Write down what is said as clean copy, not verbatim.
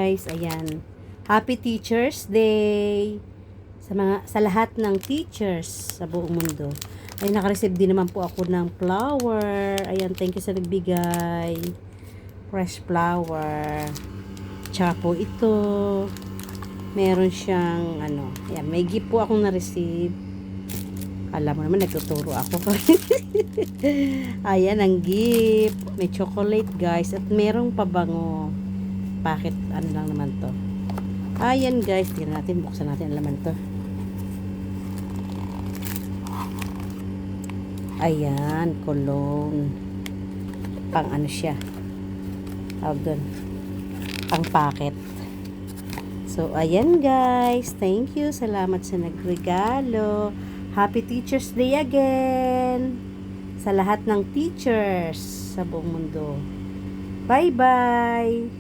guys. Ayan. Happy Teachers Day sa lahat ng teachers sa buong mundo. Ay, naka-receive din naman po ako ng flower. Ayan, thank you sa nagbigay. Fresh flower. Tsaka po ito. Meron siyang, ayan, may gift po akong na-receive. Alam mo naman, nagtuturo ako. Ayan, ang gift. May chocolate, guys. At merong pabango. Bakit, ano lang naman to. Ayan, guys. Tingnan natin, buksan natin ang laman to. Ayan, cologne. Pang ano siya. Tawag doon. Pang packet. So, ayan guys. Thank you. Salamat sa nagregalo. Happy Teachers Day again. Sa lahat ng teachers sa buong mundo. Bye-bye.